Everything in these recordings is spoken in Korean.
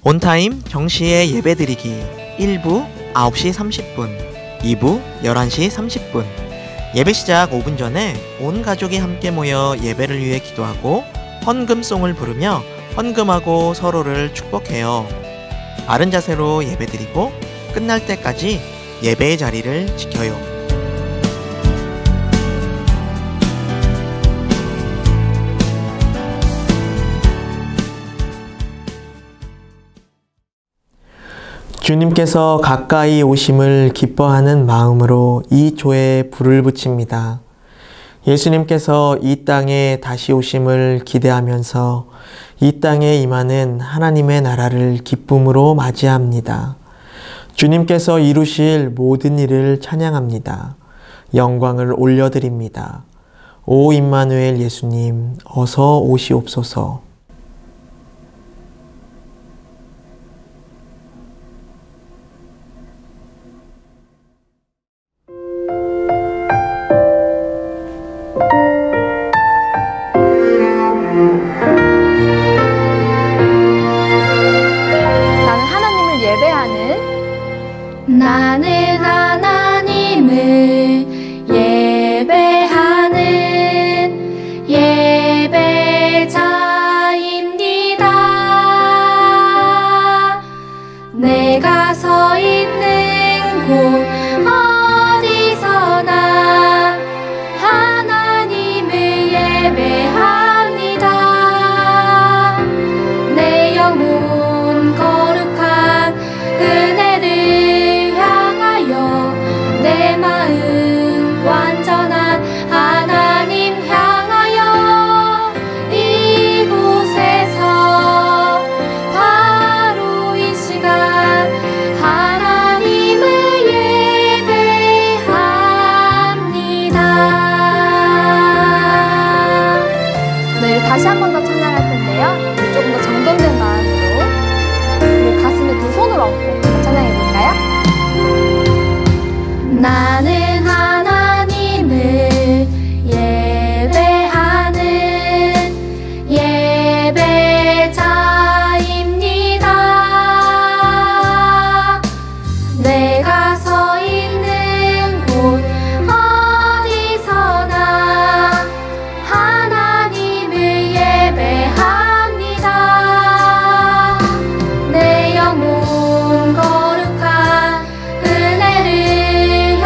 온타임 정시에 예배드리기 1부 9시 30분, 2부 11시 30분. 예배 시작 5분 전에 온 가족이 함께 모여 예배를 위해 기도하고 헌금송을 부르며 헌금하고 서로를 축복해요. 바른 자세로 예배드리고 끝날 때까지 예배의 자리를 지켜요. 주님께서 가까이 오심을 기뻐하는 마음으로 이 조에 불을 붙입니다. 예수님께서 이 땅에 다시 오심을 기대하면서 이 땅에 임하는 하나님의 나라를 기쁨으로 맞이합니다. 주님께서 이루실 모든 일을 찬양합니다. 영광을 올려드립니다. 오 임마누엘 예수님, 어서 오시옵소서. 나는 하나님을 예배하는 예배자입니다. 내가 서 있는 곳 어디서나 하나님을 예배합니다. 내 영혼 거룩한 은혜를 내 마음 완전한 하나님 향하여 이곳에서 바로 이 시간 하나님을 예배합니다. 네, 다시 한 번 더 찬양할 텐데요. 조금 더 정돈된 마음으로 우리 가슴에 두 손을 얹고 찬양해 볼까요? 나는 하나님을 예배하는 예배자입니다. 내가 서 있는 곳 어디서나 하나님을 예배합니다. 내 영혼 거룩한 은혜를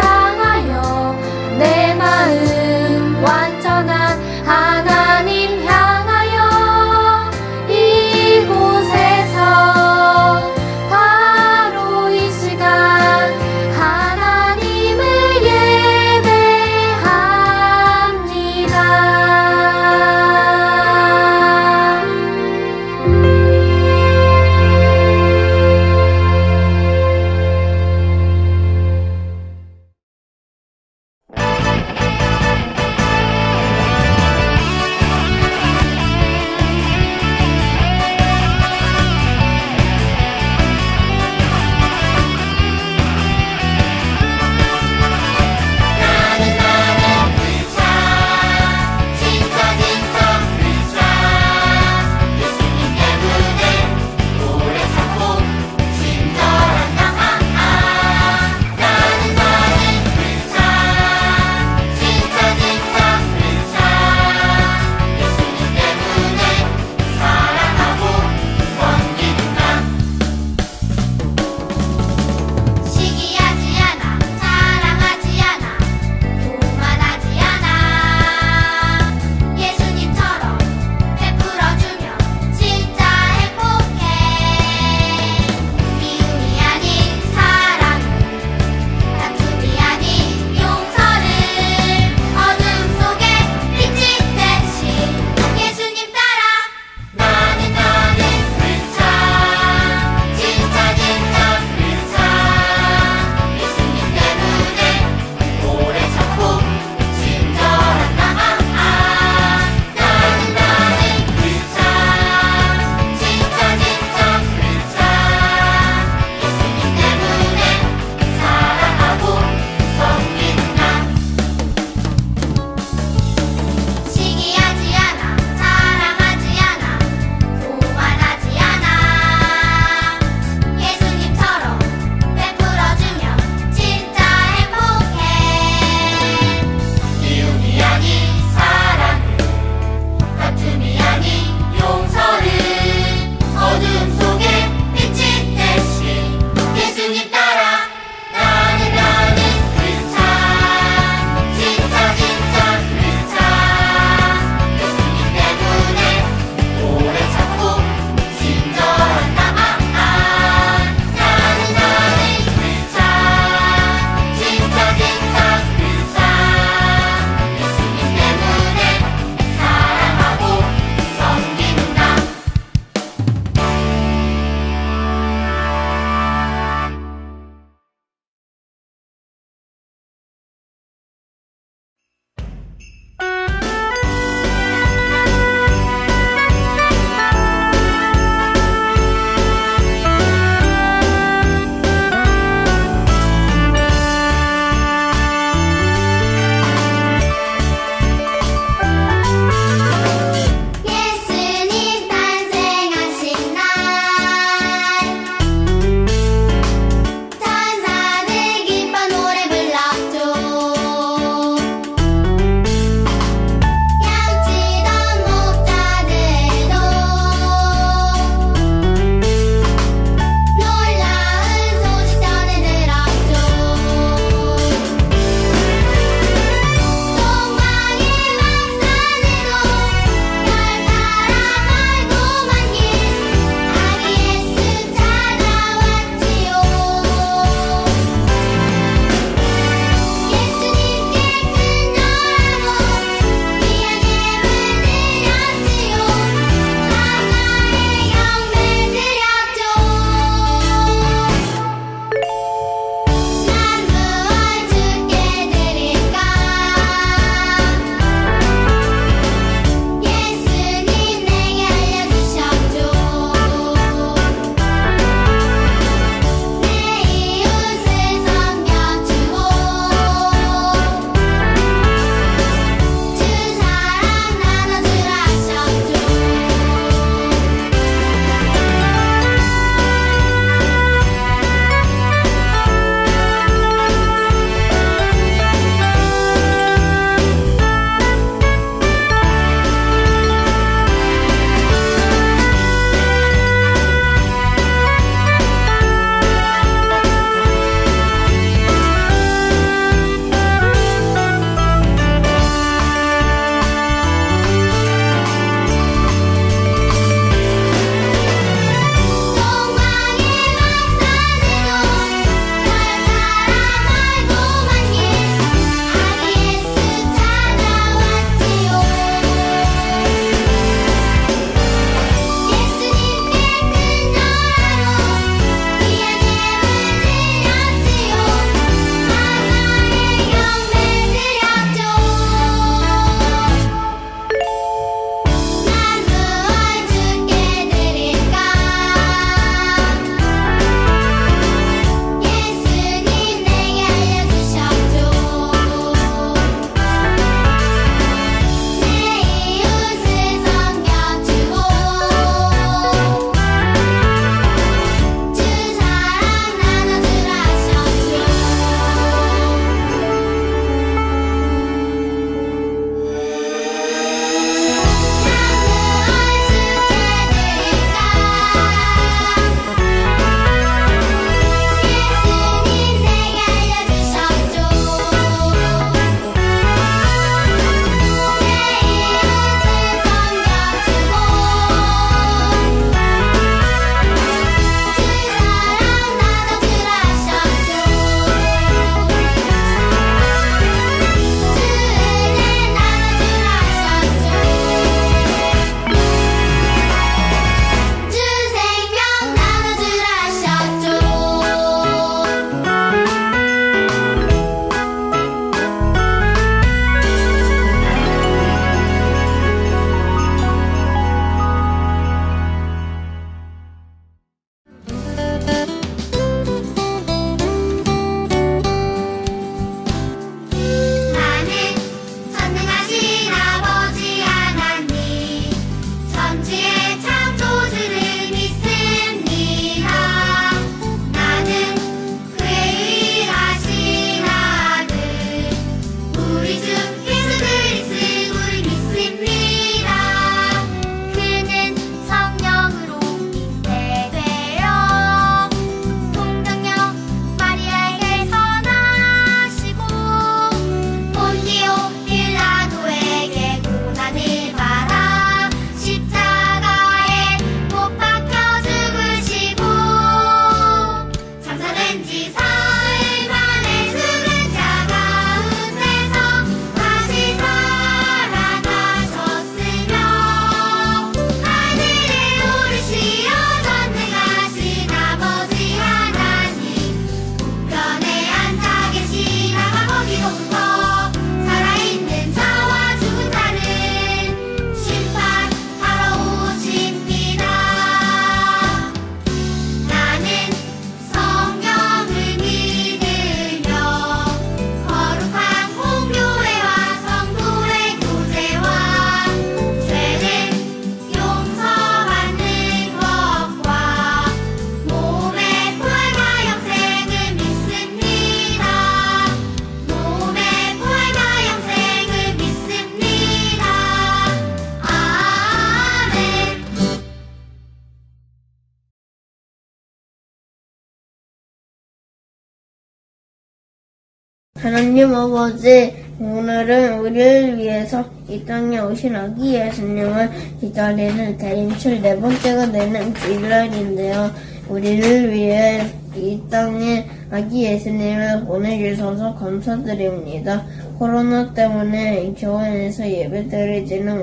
하나님 아버지, 오늘은 우리를 위해서 이 땅에 오신 아기 예수님을 기다리는 대림절 네 번째가 되는 주일날인데요. 우리를 위해 이 땅에 아기 예수님을 보내주셔서 감사드립니다. 코로나 때문에 교회에서 예배드리지는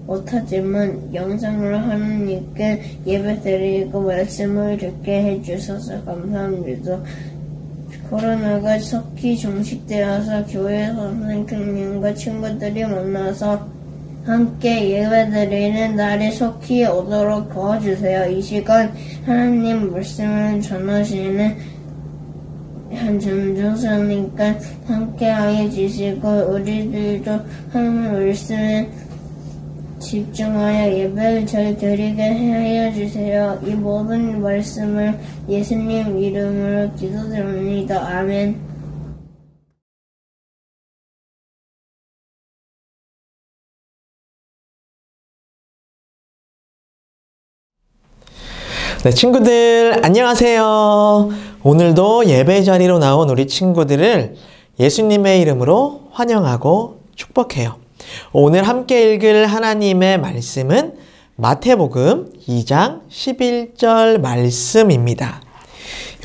못하지만 영상으로 하나님께 예배드리고 말씀을 듣게 해주셔서 감사합니다. 코로나가 속히 종식되어서 교회 선생님과 친구들이 만나서 함께 예배드리는 날이 속히 오도록 도와주세요. 이 시간 하나님 말씀을 전하시는 한 전도사님과 함께하여 주시고 우리들도 하나님 말씀에 집중하여 예배를 잘 드리게 하여 주세요. 이 모든 말씀을 예수님 이름으로 기도드립니다. 아멘. 네, 친구들 안녕하세요. 오늘도 예배 자리로 나온 우리 친구들을 예수님의 이름으로 환영하고 축복해요. 오늘 함께 읽을 하나님의 말씀은 마태복음 2장 11절 말씀입니다.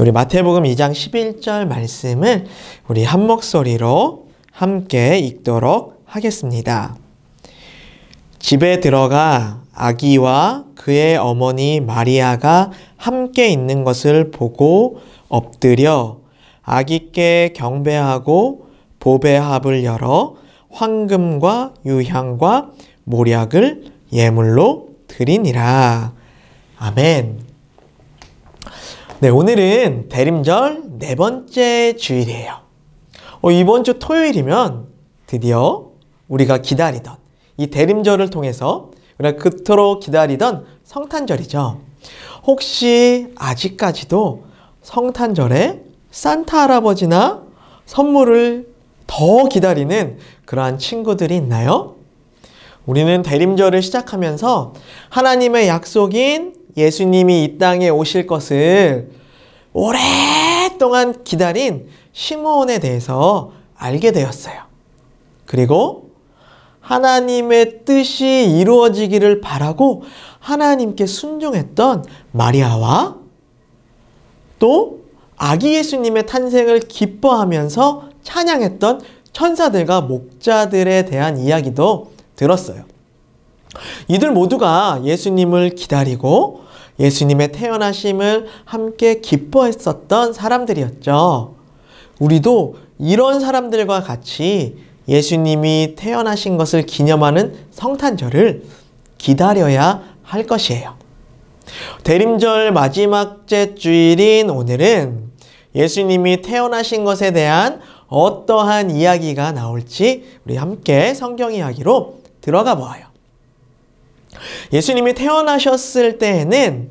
우리 마태복음 2장 11절 말씀을 우리 한 목소리로 함께 읽도록 하겠습니다. 집에 들어가 아기와 그의 어머니 마리아가 함께 있는 것을 보고 엎드려 아기께 경배하고 보배합을 열어 황금과 유향과 모략을 예물로 드리니라. 아멘. 네, 오늘은 대림절 네 번째 주일이에요. 이번 주 토요일이면 드디어 우리가 기다리던 이 대림절을 통해서 우리가 그토록 기다리던 성탄절이죠. 혹시 아직까지도 성탄절에 산타 할아버지나 선물을 더 기다리는 그러한 친구들이 있나요? 우리는 대림절을 시작하면서 하나님의 약속인 예수님이 이 땅에 오실 것을 오랫동안 기다린 시므온에 대해서 알게 되었어요. 그리고 하나님의 뜻이 이루어지기를 바라고 하나님께 순종했던 마리아와 또 아기 예수님의 탄생을 기뻐하면서 찬양했던 천사들과 목자들에 대한 이야기도 들었어요. 이들 모두가 예수님을 기다리고 예수님의 태어나심을 함께 기뻐했었던 사람들이었죠. 우리도 이런 사람들과 같이 예수님이 태어나신 것을 기념하는 성탄절을 기다려야 할 것이에요. 대림절 마지막째 주일인 오늘은 예수님이 태어나신 것에 대한 어떠한 이야기가 나올지 우리 함께 성경 이야기로 들어가 보아요. 예수님이 태어나셨을 때에는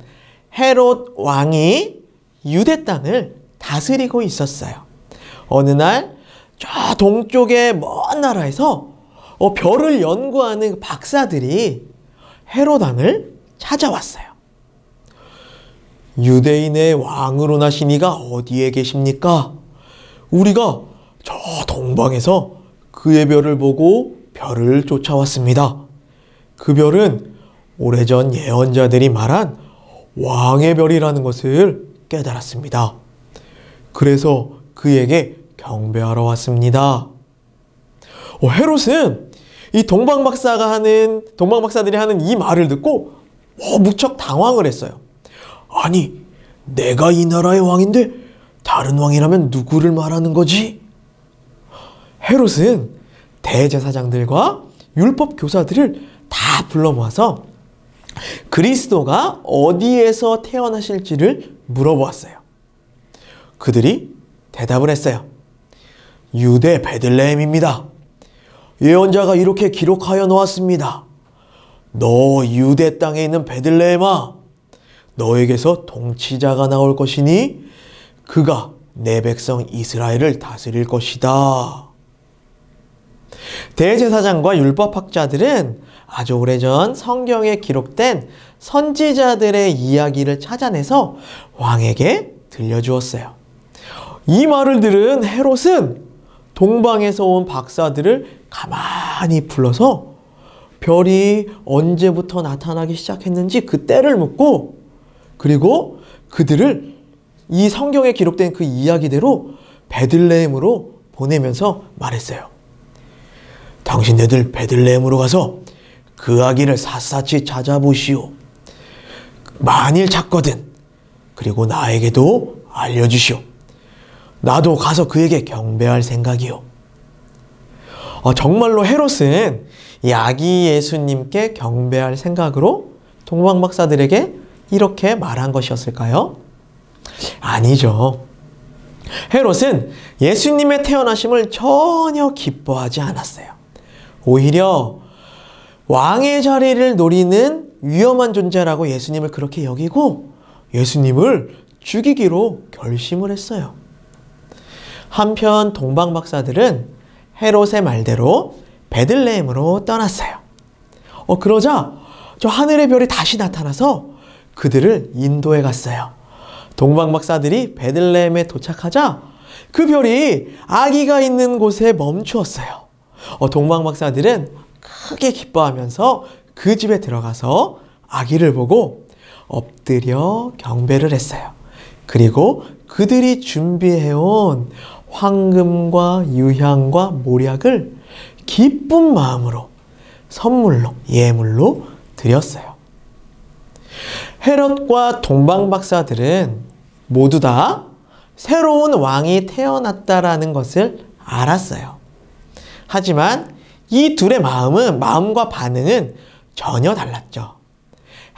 헤롯 왕이 유대 땅을 다스리고 있었어요. 어느 날 저 동쪽의 먼 나라에서 별을 연구하는 박사들이 헤롯 왕을 찾아왔어요. 유대인의 왕으로 나신 이가 어디에 계십니까? 우리가 저 동방에서 그의 별을 보고 별을 쫓아왔습니다. 그 별은 오래전 예언자들이 말한 왕의 별이라는 것을 깨달았습니다. 그래서 그에게 경배하러 왔습니다. 헤롯은 이 동방박사들이 하는 이 말을 듣고 무척 당황을 했어요. 아니, 내가 이 나라의 왕인데 다른 왕이라면 누구를 말하는 거지? 헤롯은 대제사장들과 율법 교사들을 다 불러 모아서 그리스도가 어디에서 태어나실지를 물어보았어요. 그들이 대답을 했어요. 유대 베들레헴입니다. 예언자가 이렇게 기록하여 놓았습니다. 너 유대 땅에 있는 베들레헴아, 너에게서 통치자가 나올 것이니 그가 내 백성 이스라엘을 다스릴 것이다. 대제사장과 율법학자들은 아주 오래전 성경에 기록된 선지자들의 이야기를 찾아내서 왕에게 들려주었어요. 이 말을 들은 헤롯은 동방에서 온 박사들을 가만히 불러서 별이 언제부터 나타나기 시작했는지 그 때를 묻고, 그리고 그들을 이 성경에 기록된 그 이야기대로 베들레헴으로 보내면서 말했어요. 당신네들 베들레헴으로 가서 그 아기를 샅샅이 찾아보시오. 만일 찾거든 그리고 나에게도 알려주시오. 나도 가서 그에게 경배할 생각이오. 정말로 헤롯은 이 아기 예수님께 경배할 생각으로 동방박사들에게 이렇게 말한 것이었을까요? 아니죠. 헤롯은 예수님의 태어나심을 전혀 기뻐하지 않았어요. 오히려 왕의 자리를 노리는 위험한 존재라고 예수님을 그렇게 여기고 예수님을 죽이기로 결심을 했어요. 한편 동방박사들은 헤롯의 말대로 베들레헴으로 떠났어요. 그러자 저 하늘의 별이 다시 나타나서 그들을 인도해 갔어요. 동방박사들이 베들레헴에 도착하자 그 별이 아기가 있는 곳에 멈추었어요. 동방박사들은 크게 기뻐하면서 그 집에 들어가서 아기를 보고 엎드려 경배를 했어요. 그리고 그들이 준비해온 황금과 유향과 몰약을 기쁜 마음으로 선물로, 예물로 드렸어요. 헤롯과 동방박사들은 모두 다 새로운 왕이 태어났다라는 것을 알았어요. 하지만 이 둘의 마음과 반응은 전혀 달랐죠.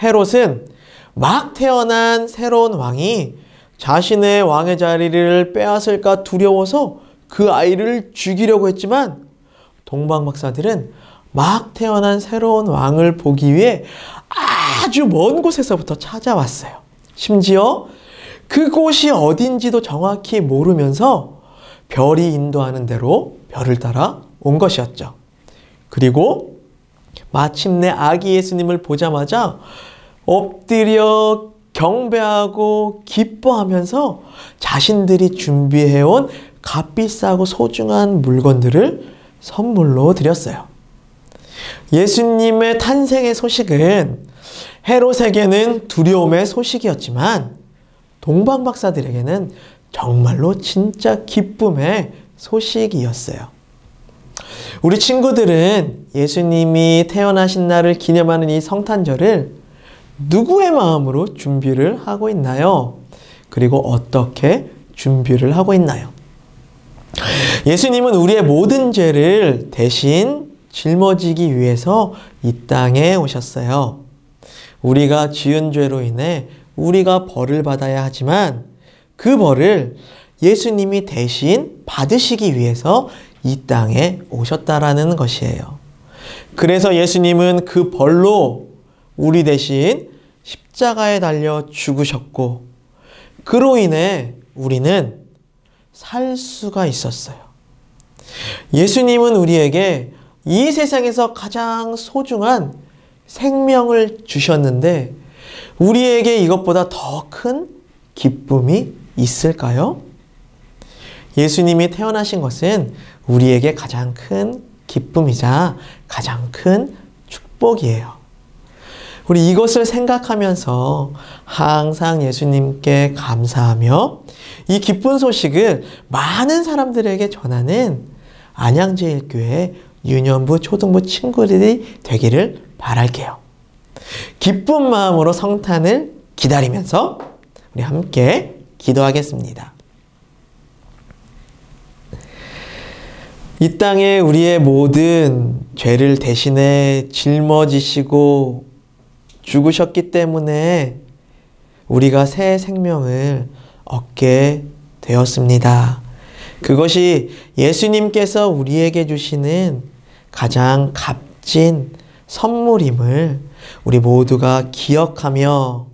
헤롯은 막 태어난 새로운 왕이 자신의 왕의 자리를 빼앗을까 두려워서 그 아이를 죽이려고 했지만, 동방박사들은 막 태어난 새로운 왕을 보기 위해 아주 먼 곳에서부터 찾아왔어요. 심지어 그곳이 어딘지도 정확히 모르면서 별이 인도하는 대로 별을 따라 온 것이었죠. 그리고 마침내 아기 예수님을 보자마자 엎드려 경배하고 기뻐하면서 자신들이 준비해온 값비싸고 소중한 물건들을 선물로 드렸어요. 예수님의 탄생의 소식은 헤롯에게는 두려움의 소식이었지만 동방박사들에게는 정말로 진짜 기쁨의 소식이었어요. 우리 친구들은 예수님이 태어나신 날을 기념하는 이 성탄절을 누구의 마음으로 준비를 하고 있나요? 그리고 어떻게 준비를 하고 있나요? 예수님은 우리의 모든 죄를 대신 짊어지기 위해서 이 땅에 오셨어요. 우리가 지은 죄로 인해 우리가 벌을 받아야 하지만 그 벌을 예수님이 대신 받으시기 위해서 이 땅에 오셨다라는 것이에요. 그래서 예수님은 그 벌로 우리 대신 십자가에 달려 죽으셨고, 그로 인해 우리는 살 수가 있었어요. 예수님은 우리에게 이 세상에서 가장 소중한 생명을 주셨는데 우리에게 이것보다 더 큰 기쁨이 있을까요? 예수님이 태어나신 것은 우리에게 가장 큰 기쁨이자 가장 큰 축복이에요. 우리 이것을 생각하면서 항상 예수님께 감사하며 이 기쁜 소식을 많은 사람들에게 전하는 안양제일교회 유년부, 초등부 친구들이 되기를 바랄게요. 기쁜 마음으로 성탄을 기다리면서 우리 함께 기도하겠습니다. 이 땅에 우리의 모든 죄를 대신해 짊어지시고 죽으셨기 때문에 우리가 새 생명을 얻게 되었습니다. 그것이 예수님께서 우리에게 주시는 가장 값진 선물임을 우리 모두가 기억하며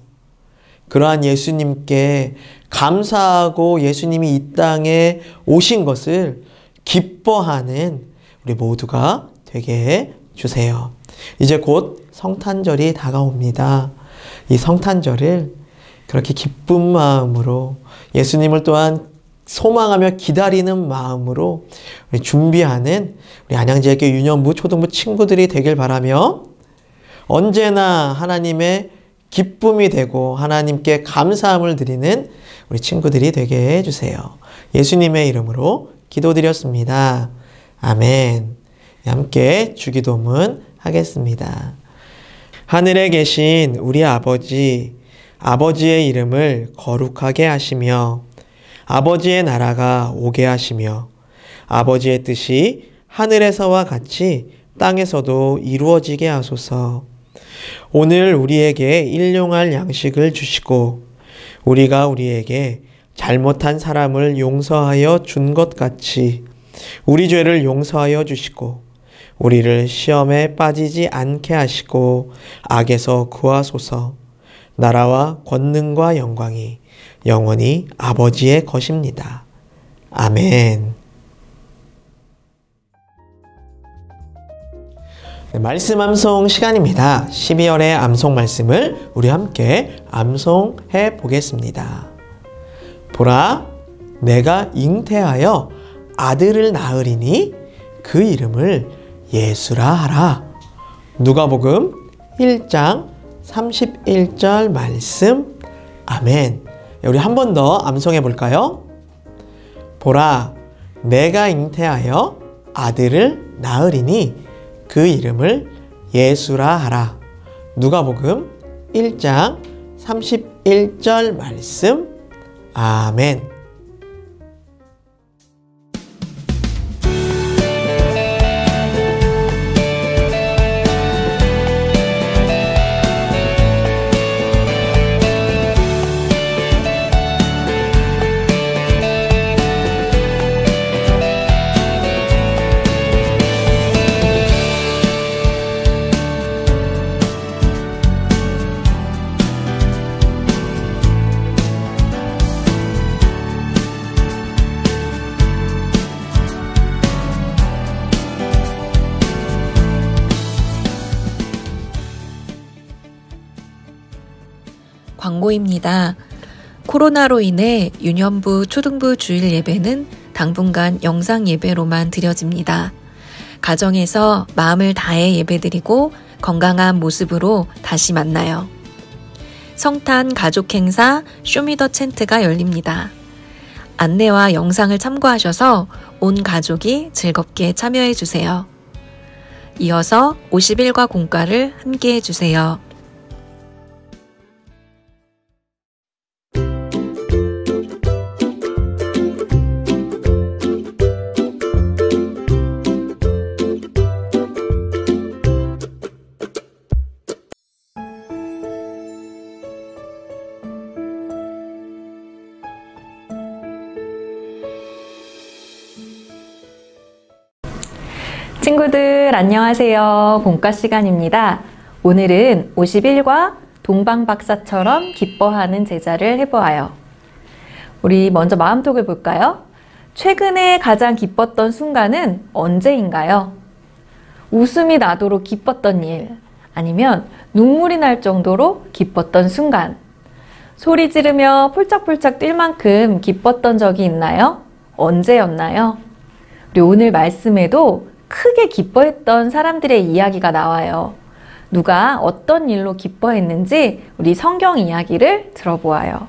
그러한 예수님께 감사하고 예수님이 이 땅에 오신 것을 기뻐하는 우리 모두가 되게 해 주세요. 이제 곧 성탄절이 다가옵니다. 이 성탄절을 그렇게 기쁜 마음으로 예수님을 또한 소망하며 기다리는 마음으로 우리 준비하는 우리 안양지역교 유년부, 초등부 친구들이 되길 바라며 언제나 하나님의 기쁨이 되고 하나님께 감사함을 드리는 우리 친구들이 되게 해주세요. 예수님의 이름으로 기도드렸습니다. 아멘. 함께 주기도문 하겠습니다. 하늘에 계신 우리 아버지, 아버지의 이름을 거룩하게 하시며 아버지의 나라가 오게 하시며 아버지의 뜻이 하늘에서와 같이 땅에서도 이루어지게 하소서. 오늘 우리에게 일용할 양식을 주시고 우리가 우리에게 잘못한 사람을 용서하여 준 것 같이 우리 죄를 용서하여 주시고 우리를 시험에 빠지지 않게 하시고 악에서 구하소서. 나라와 권능과 영광이 영원히 아버지의 것입니다. 아멘. 네, 말씀 암송 시간입니다. 12월의 암송 말씀을 우리 함께 암송해 보겠습니다. 보라, 내가 잉태하여 아들을 낳으리니 그 이름을 예수라 하라. 누가복음 1장 31절 말씀. 아멘. 우리 한 번 더 암송해 볼까요? 보라, 내가 잉태하여 아들을 낳으리니 그 이름을 예수라 하라. 누가복음 1장 31절 말씀. 아멘. 광고입니다. 코로나로 인해 유년부, 초등부 주일 예배는 당분간 영상 예배로만 드려집니다. 가정에서 마음을 다해 예배드리고 건강한 모습으로 다시 만나요. 성탄 가족 행사 쇼미더챈트가 열립니다. 안내와 영상을 참고하셔서 온 가족이 즐겁게 참여해 주세요. 이어서 50일과 공과를 함께 해주세요. 친구들 안녕하세요. 공과 시간입니다. 오늘은 51과 동방박사처럼 기뻐하는 제자를 해보아요. 우리 먼저 마음톡을 볼까요? 최근에 가장 기뻤던 순간은 언제인가요? 웃음이 나도록 기뻤던 일, 아니면 눈물이 날 정도로 기뻤던 순간, 소리 지르며 폴짝폴짝 뛸 만큼 기뻤던 적이 있나요? 언제였나요? 우리 오늘 말씀에도 크게 기뻐했던 사람들의 이야기가 나와요. 누가 어떤 일로 기뻐했는지 우리 성경 이야기를 들어보아요.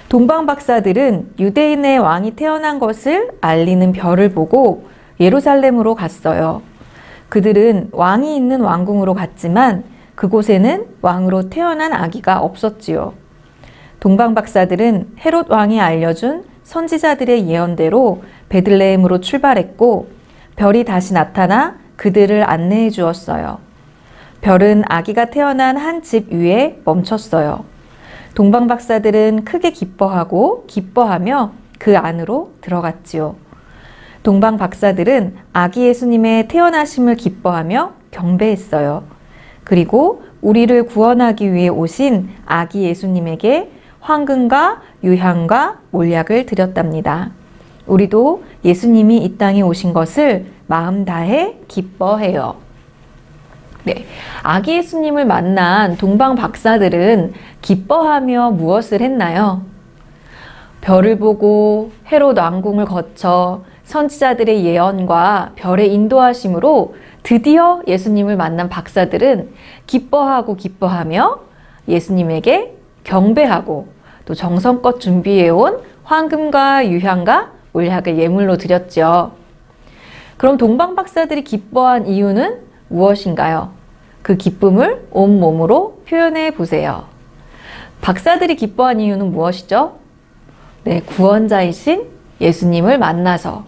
동방박사들은 유대인의 왕이 태어난 것을 알리는 별을 보고 예루살렘으로 갔어요. 그들은 왕이 있는 왕궁으로 갔지만 그곳에는 왕으로 태어난 아기가 없었지요. 동방박사들은 헤롯 왕이 알려준 선지자들의 예언대로 베들레헴으로 출발했고 별이 다시 나타나 그들을 안내해 주었어요. 별은 아기가 태어난 한 집 위에 멈췄어요. 동방박사들은 크게 기뻐하며 그 안으로 들어갔지요. 동방박사들은 아기 예수님의 태어나심을 기뻐하며 경배했어요. 그리고 우리를 구원하기 위해 오신 아기 예수님에게 황금과 유향과 몰약을 드렸답니다. 우리도 예수님이 이 땅에 오신 것을 마음 다해 기뻐해요. 네, 아기 예수님을 만난 동방 박사들은 기뻐하며 무엇을 했나요? 별을 보고 헤롯 왕궁을 거쳐 선지자들의 예언과 별의 인도하심으로 드디어 예수님을 만난 박사들은 기뻐하며 예수님에게 경배하고 또 정성껏 준비해온 황금과 유향과 몰약을 예물로 드렸죠. 그럼 동방 박사들이 기뻐한 이유는 무엇인가요? 그 기쁨을 온몸으로 표현해 보세요. 박사들이 기뻐한 이유는 무엇이죠? 네, 구원자이신 예수님을 만나서,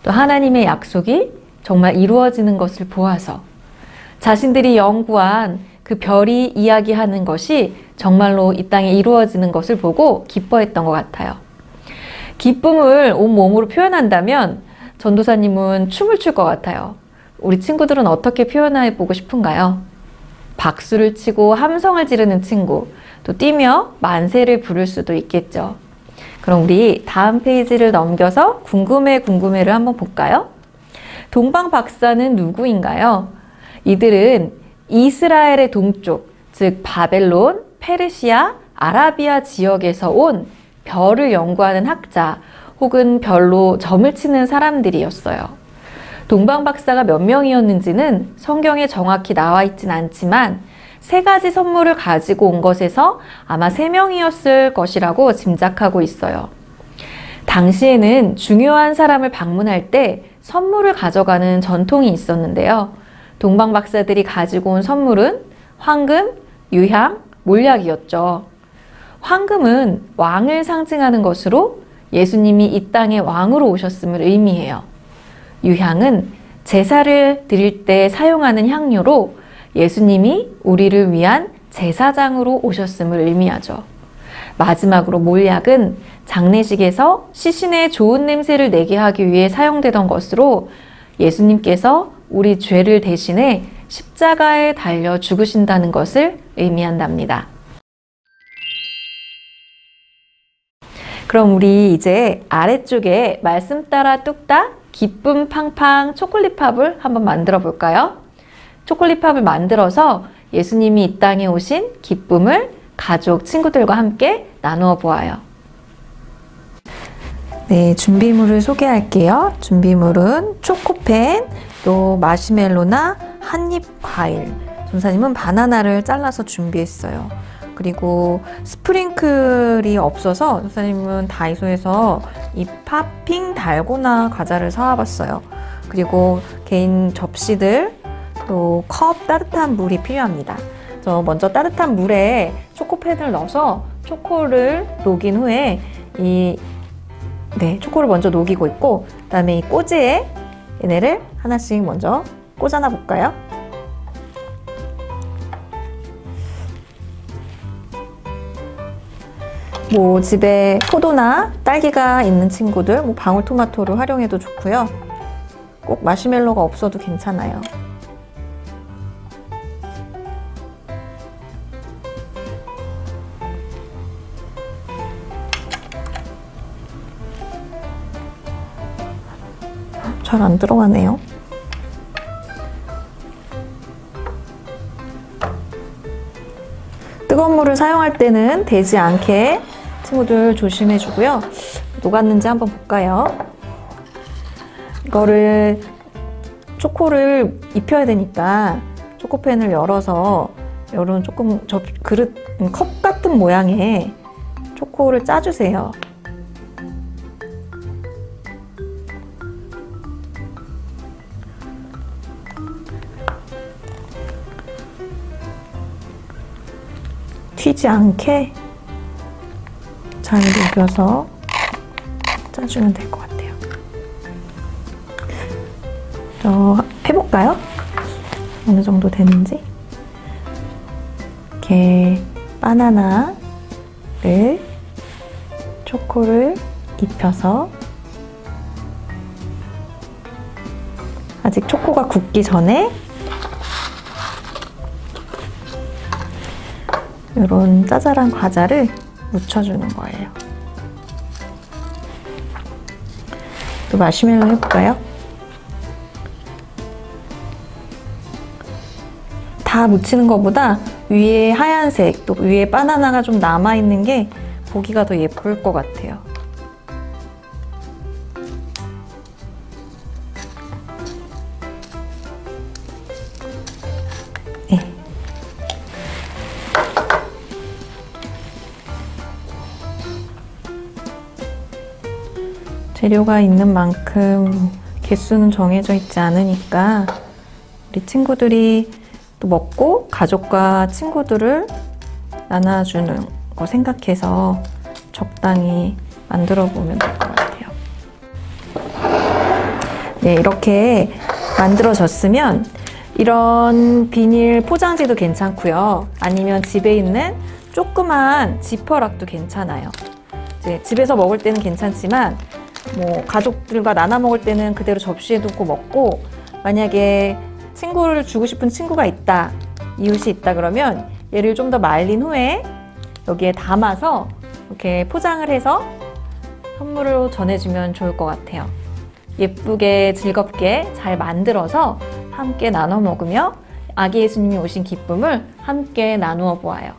또 하나님의 약속이 정말 이루어지는 것을 보아서, 자신들이 연구한 그 별이 이야기하는 것이 정말로 이 땅에 이루어지는 것을 보고 기뻐했던 것 같아요. 기쁨을 온몸으로 표현한다면 전도사님은 춤을 출 것 같아요. 우리 친구들은 어떻게 표현해 보고 싶은가요? 박수를 치고 함성을 지르는 친구, 또 뛰며 만세를 부를 수도 있겠죠. 그럼 우리 다음 페이지를 넘겨서 궁금해를 한번 볼까요? 동방 박사는 누구인가요? 이들은 이스라엘의 동쪽, 즉 바벨론, 페르시아, 아라비아 지역에서 온 별을 연구하는 학자 혹은 별로 점을 치는 사람들이었어요. 동방 박사가 몇 명이었는지는 성경에 정확히 나와 있진 않지만 3가지 선물을 가지고 온 것에서 아마 3명이었을 것이라고 짐작하고 있어요. 당시에는 중요한 사람을 방문할 때 선물을 가져가는 전통이 있었는데요. 동방 박사들이 가지고 온 선물은 황금, 유향, 몰약이었죠. 황금은 왕을 상징하는 것으로 예수님이 이 땅에 왕으로 오셨음을 의미해요. 유향은 제사를 드릴 때 사용하는 향료로 예수님이 우리를 위한 제사장으로 오셨음을 의미하죠. 마지막으로 몰약은 장례식에서 시신의 좋은 냄새를 내게 하기 위해 사용되던 것으로 예수님께서 우리 죄를 대신해 십자가에 달려 죽으신다는 것을 의미한답니다. 그럼 우리 이제 아래쪽에 말씀 따라 뚝딱 기쁨 팡팡 초콜릿팝을 한번 만들어 볼까요? 초콜릿팝을 만들어서 예수님이 이 땅에 오신 기쁨을 가족, 친구들과 함께 나누어 보아요. 네, 준비물을 소개할게요. 준비물은 초코펜, 또 마시멜로나 한입 과일. 전사님은 바나나를 잘라서 준비했어요. 그리고 스프링클이 없어서 전사님은 다이소에서 이 팝핑 달고나 과자를 사와봤어요. 그리고 개인 접시들, 또 컵, 따뜻한 물이 필요합니다. 저 먼저 따뜻한 물에 초코펜을 넣어서 초코를 녹인 후에 초코를 먼저 녹이고 있고, 그 다음에 이 꼬지에 얘네를 하나씩 먼저 꽂아놔 볼까요? 뭐 집에 포도나 딸기가 있는 친구들, 뭐 방울토마토를 활용해도 좋고요. 꼭 마시멜로가 없어도 괜찮아요. 잘 안 들어가네요. 뜨거운 물을 사용할 때는 되지 않게 친구들 조심해 주고요. 녹았는지 한번 볼까요? 이거를 초코를 입혀야 되니까 초코펜을 열어서 이런 조금 그릇, 컵 같은 모양의 초코를 짜주세요. 튀지 않게 잘 녹여서 짜주면 될 것 같아요. 해볼까요? 어느 정도 되는지. 이렇게 바나나를 초코를 입혀서 아직 초코가 굳기 전에 이런 짜잘한 과자를 묻혀주는 거예요. 또 마시멜로 해볼까요? 다 묻히는 것보다 위에 하얀색, 또 위에 바나나가 좀 남아있는 게 보기가 더 예쁠 것 같아요. 재료가 있는 만큼 개수는 정해져 있지 않으니까 우리 친구들이 또 먹고 가족과 친구들을 나눠주는 거 생각해서 적당히 만들어 보면 될 것 같아요. 네, 이렇게 만들어졌으면 이런 비닐 포장지도 괜찮고요. 아니면 집에 있는 조그만 지퍼락도 괜찮아요. 이제 집에서 먹을 때는 괜찮지만 뭐 가족들과 나눠 먹을 때는 그대로 접시에 두고 먹고, 만약에 친구를 주고 싶은 친구가 있다, 이웃이 있다 그러면 얘를 좀 더 말린 후에 여기에 담아서 이렇게 포장을 해서 선물로 전해주면 좋을 것 같아요. 예쁘게 즐겁게 잘 만들어서 함께 나눠 먹으며 아기 예수님이 오신 기쁨을 함께 나누어 보아요.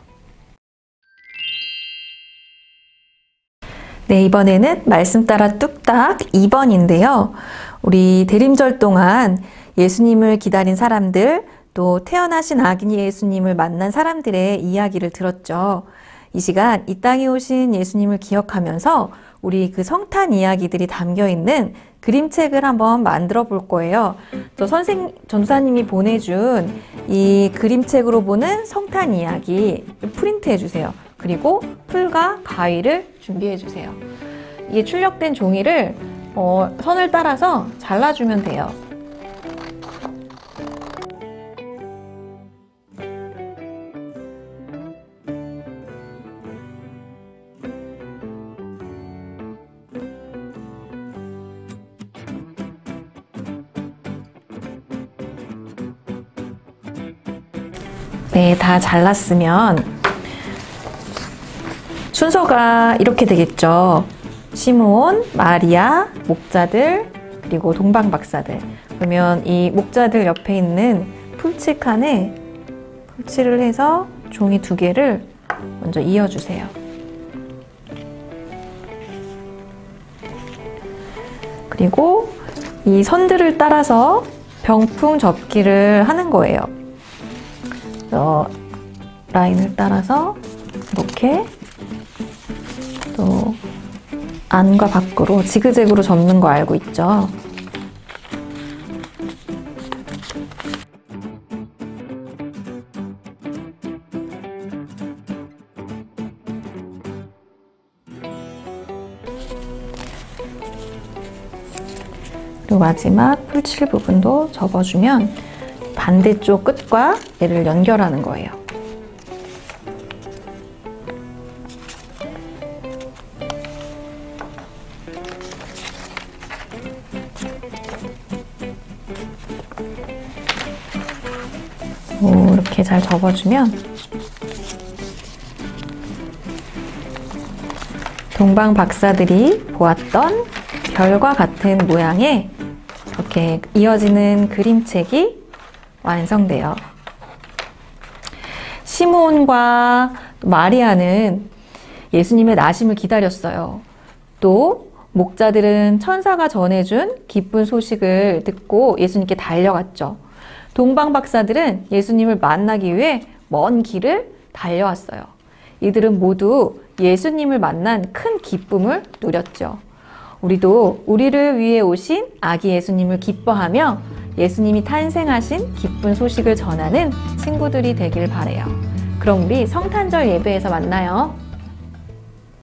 네, 이번에는 말씀 따라 뚝딱 2번인데요. 우리 대림절 동안 예수님을 기다린 사람들, 또 태어나신 아기 예수님을 만난 사람들의 이야기를 들었죠. 이 시간 이 땅에 오신 예수님을 기억하면서 우리 그 성탄 이야기들이 담겨 있는 그림책을 한번 만들어 볼 거예요. 전도사님이 보내준 이 그림책으로 보는 성탄 이야기 프린트해 주세요. 그리고 풀과 가위를 준비해 주세요. 이게 출력된 종이를 선을 따라서 잘라주면 돼요. 네, 다 잘랐으면 순서가 이렇게 되겠죠. 시므온, 마리아, 목자들, 그리고 동방박사들. 그러면 이 목자들 옆에 있는 풀칠칸에 풀칠을 해서 종이 2개를 먼저 이어주세요. 그리고 이 선들을 따라서 병풍 접기를 하는 거예요. 라인을 따라서 이렇게 또 안과 밖으로 지그재그로 접는 거 알고 있죠? 그리고 마지막 풀칠 부분도 접어주면 반대쪽 끝과 얘를 연결하는 거예요. 이렇게 잘 접어주면 동방 박사들이 보았던 별과 같은 모양의 이렇게 이어지는 그림책이 완성돼요. 시므온과 마리아는 예수님의 나심을 기다렸어요. 또 목자들은 천사가 전해준 기쁜 소식을 듣고 예수님께 달려갔죠. 동방 박사들은 예수님을 만나기 위해 먼 길을 달려왔어요. 이들은 모두 예수님을 만난 큰 기쁨을 누렸죠. 우리도 우리를 위해 오신 아기 예수님을 기뻐하며 예수님이 탄생하신 기쁜 소식을 전하는 친구들이 되길 바라요. 그럼 우리 성탄절 예배에서 만나요.